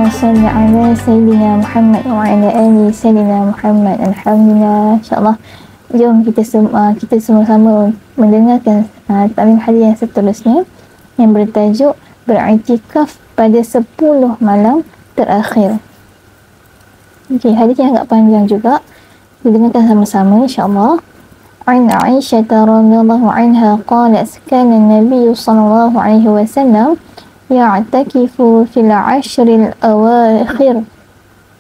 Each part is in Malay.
salli ala Sayyidina Muhammad wa ala ali Sayyidina Muhammad. Alhamdulillah. InsyaAllah jom kita sama-sama mendengarkan taklim hadis yang seterusnya yang bertajuk beriktikaf pada 10 malam terakhir. Okey, hadis yang agak panjang juga. Kita dengarkan sama-sama insya-Allah. An Aisyah radhiyallahu anha qalat kana an-nabiy sallallahu alaihi wasallam ya'takifu fil 'ashr al-awakhir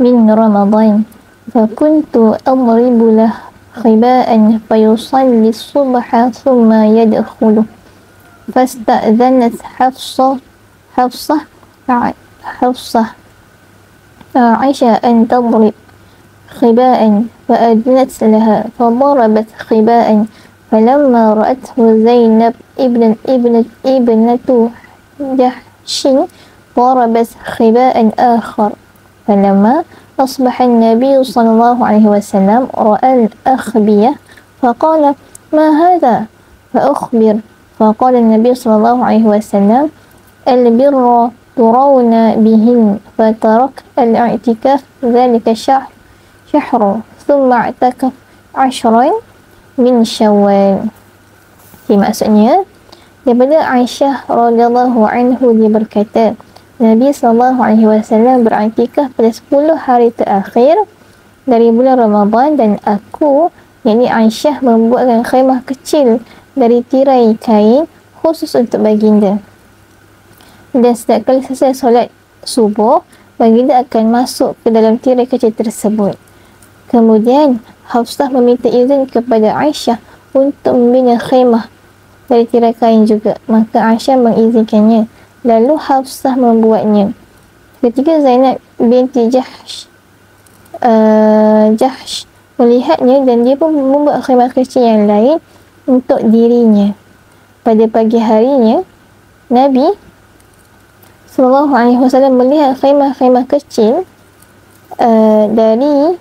min Ramadan. Fakuntu adribu lahu khiba'an fayusalli as-subha thumma yadkhulu. Fasta'dhanat Hafsah Aisyah an tadrib khiba'an فأذنت لها فضربت خباء فلما رأته زينب ابنة جحش ضربت خباء آخر فلما أصبح النبي صلى الله عليه وسلم رأى الأخبية فقال ما هذا فأخبر فقال النبي صلى الله عليه وسلم البر ترون بهن فترك الاعتكاف ذلك شهر ثم اعتكف 10 min Syawal. Maksudnya daripada Aisyah radhiyallahu anhu dia berkata Nabi sallallahu alaihi wasallam beriktikaf pada 10 hari terakhir dari bulan Ramadan dan aku yakni Aisyah membuatkan khemah kecil dari tirai kain khusus untuk baginda. Dan setiap kali selesai solat subuh baginda akan masuk ke dalam tirai kecil tersebut. Kemudian Hafsah meminta izin kepada Aisyah untuk membina khemah dari tirai kain juga. Maka Aisyah mengizinkannya. Lalu Hafsah membuatnya. Ketika Zainab binti Jahsh melihatnya dan dia pun membuat khemah kecil yang lain untuk dirinya. Pada pagi harinya Nabi SAW melihat khemah-khemah kecil dari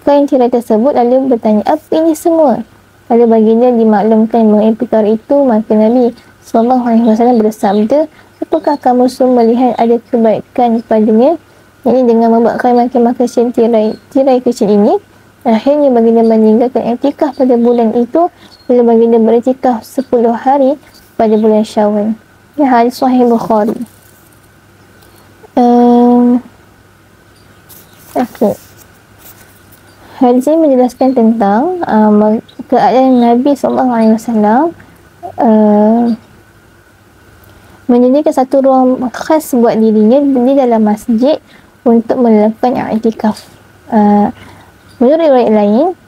kain tirai tersebut lalu bertanya, apa ini semua? Lalu baginda dimaklumkan mengenai perkara itu, maka Nabi SAW bersabda, apakah kamu semua melihat ada kebaikan padanya? Ini dengan membuat khemah-khemah kecil tirai kecil ini. Akhirnya baginda meninggalkan i'tikaf pada bulan itu, lalu baginda beriktikaf 10 hari pada bulan Syawal. Ini hadis Sahih Bukhari. Okey. Hadis ini menjelaskan tentang keadaan Nabi SAW menyediakan satu ruang khas buat dirinya di dalam masjid untuk melakukan i'tikaf. Menurut riwayat lain,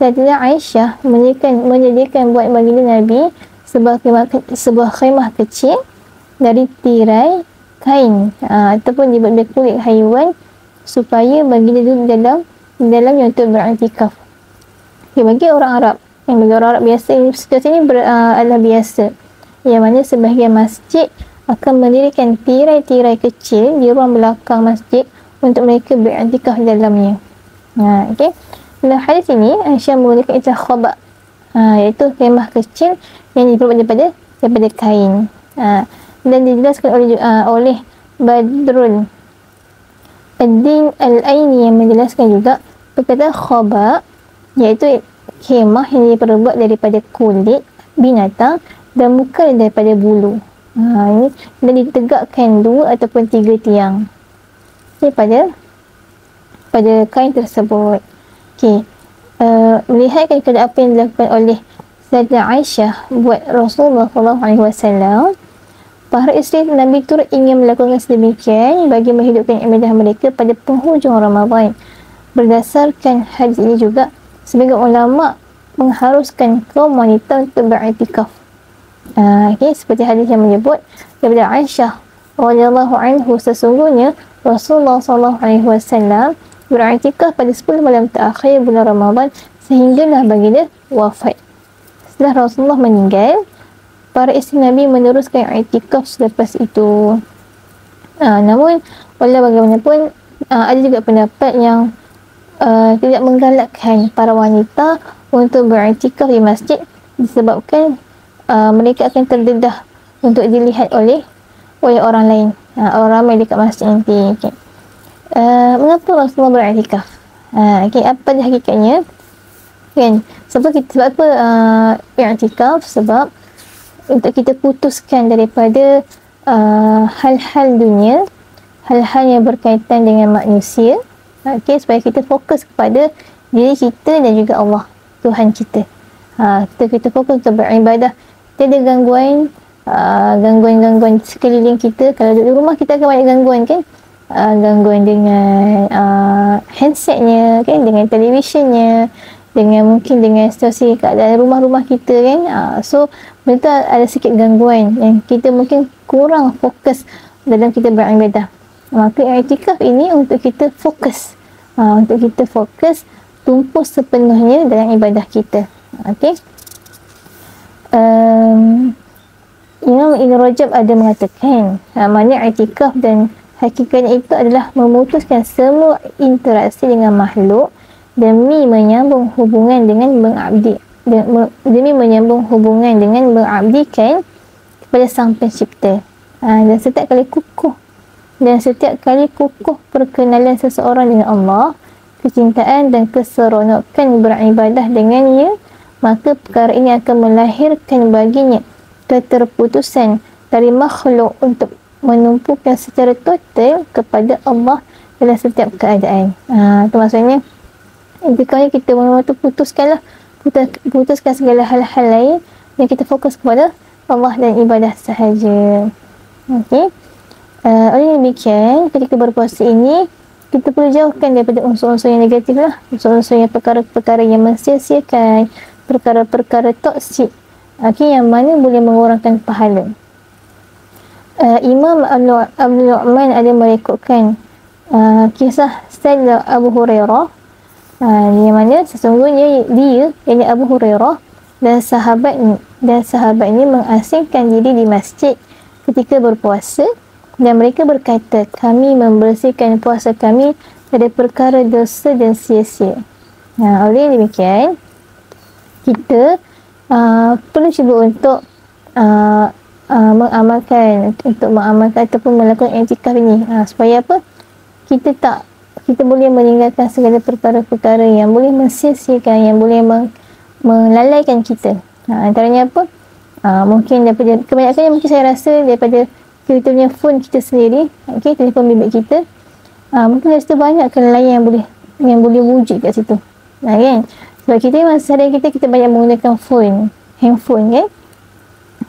Sayyidah Aisyah menyediakan buat baginda Nabi sebuah khemah kecil dari tirai kain ataupun dibuat dari kulit haiwan supaya baginda duduk dalamnya untuk beriktikaf. Bagi orang Arab, biasa situasi ini adalah biasa, yang mana sebahagian masjid akan mendirikan tirai-tirai kecil di ruang belakang masjid untuk mereka beriktikaf di dalamnya. Okey. Dalam hadis ini Aisyah menggunakan istilah khaba, iaitu khemah kecil yang dibuat daripada kain. Dan dijelaskan oleh Badrul Ad-Din Al-Aini yang menjelaskan juga perkataan khaba iaitu khemah yang diperbuat daripada kulit binatang dan bukan daripada bulu. Ini dan ditegakkan 2 ataupun 3 tiang. Ini pada kain tersebut. Okey. Melihatkan kepada apa yang dilakukan oleh Sayyidah Aisyah buat Rasulullah SAW, para isteri Nabi turut ingin melakukan sedemikian bagi menghidupkan ibadah mereka pada penghujung Ramadan. Berdasarkan hadis ini juga, sebagian ulama mengharuskan kaum wanita untuk beriktikaf. Seperti hadis yang menyebut daripada Aisyah radhiyallahu anhu, sesungguhnya Rasulullah SAW beriktikaf pada 10 malam terakhir bulan Ramadan sehinggalah baginda wafat. Setelah Rasulullah meninggal, para isteri Nabi meneruskan i'tikaf selepas itu. Namun walau bagaimanapun ada juga pendapat yang tidak menggalakkan para wanita untuk beriktikaf di masjid disebabkan mereka akan terdedah untuk dilihat oleh oleh orang lain, orang ramai dekat masjid nanti. Okay. Mengapa Rasulullah beriktikaf? Okay, apa dia hakikatnya? Kan? Sebab apa iktikaf? Sebab untuk kita putuskan daripada hal-hal dunia, hal-hal yang berkaitan dengan manusia, okay, supaya kita fokus kepada diri kita dan juga Allah, Tuhan kita. Kita fokus untuk beribadah. Tiada gangguan, gangguan sekeliling kita. Kalau duduk di rumah, kita akan banyak gangguan, kan? Gangguan dengan handsetnya, kan? Dengan televisionnya, mungkin dengan situasi keadaan rumah-rumah kita, kan? So betul ada sikit gangguan yang kita mungkin kurang fokus dalam kita beribadah. Maka iktikaf ini untuk kita fokus, tumpu sepenuhnya dalam ibadah kita. Okey. Imam Ibn Rajab ada mengatakan, makna iktikaf dan hakikatnya itu adalah memutuskan semua interaksi dengan makhluk demi menyambung hubungan dengan mengabdikan kepada Sang Pencipta. Dan setiap kali kukuh perkenalan seseorang dengan Allah, kecintaan dan keseronokan beribadah dengannya, maka perkara ini akan melahirkan baginya keterputusan dari makhluk untuk menumpukan secara total kepada Allah dalam setiap keadaan. Itu maksudnya intikannya kita memang putuskan segala hal-hal lain dan kita fokus kepada Allah dan ibadah sahaja. Okey. Oleh demikian, ketika berpuasa ini kita perlu jauhkan daripada unsur-unsur yang negatif lah, unsur-unsur yang perkara-perkara yang mensia-siakan, perkara-perkara toksik, yang mana boleh mengurangkan pahala. Imam Abdul Nu'man ada merekodkan kisah Sayyidina Abu Hurairah, yang mana sesungguhnya dia, yakni Abu Hurairah dan sahabatnya mengasingkan diri di masjid ketika berpuasa, dan mereka berkata, kami membersihkan puasa kami dari perkara dosa dan sia-sia. Oleh demikian, kita perlu cuba untuk mengamalkan ataupun melakukan iktikaf ini, supaya apa? Kita boleh meninggalkan segala perkara-perkara yang boleh mensia-siakan, yang boleh melalaikan kita. Antaranya apa? Mungkin daripada kebanyakannya, mungkin saya rasa daripada kita punya phone kita sendiri, telefon bimbit kita, mungkin dari situ banyak kelalaian yang boleh wujud kat situ, kan? Sebab kita masa hari kita banyak menggunakan handphone, kan?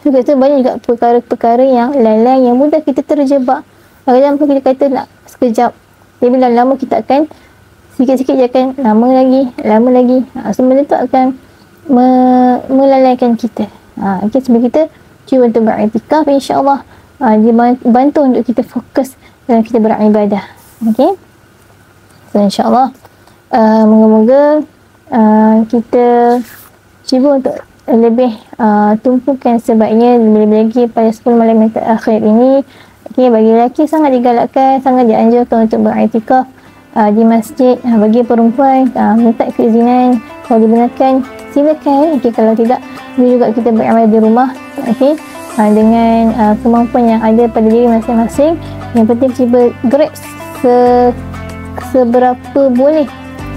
So kat situ banyak juga perkara-perkara yang lalai, yang mudah kita terjebak. Kadang-kadang kita kata nak sekejap, dia bilang lama, kita akan sikit-sikit je akan lama lagi. So benda tu akan melalaikan kita. Sebab kita cuba untuk beriktikaf, insya-Allah dia bantu untuk kita fokus dalam kita beribadah. Okey. So insya-Allah moga-moga kita cuba untuk lebih tumpukan sebaiknya lebih lagi pada 10 malam yang terakhir ini. Okey, bagi lelaki sangat digalakkan, sangat dianjurkan untuk beriktikaf di masjid. Bagi perempuan minta keizinan, kalau dibenarkan silakan. Okey, kalau tidak boleh juga kita beribadah di rumah. Okey, dengan kemampuan yang ada pada diri masing-masing. Yang penting cuba grab seberapa boleh,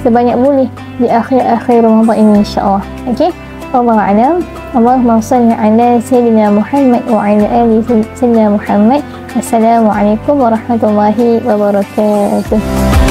sebanyak boleh di akhir Ramadan ini, insya-Allah. Okey, wallahu a'lam. Allahumma shalli ala sayyidina Muhammad wa ala ali sayyidina Muhammad. Assalamualaikum warahmatullahi wabarakatuh.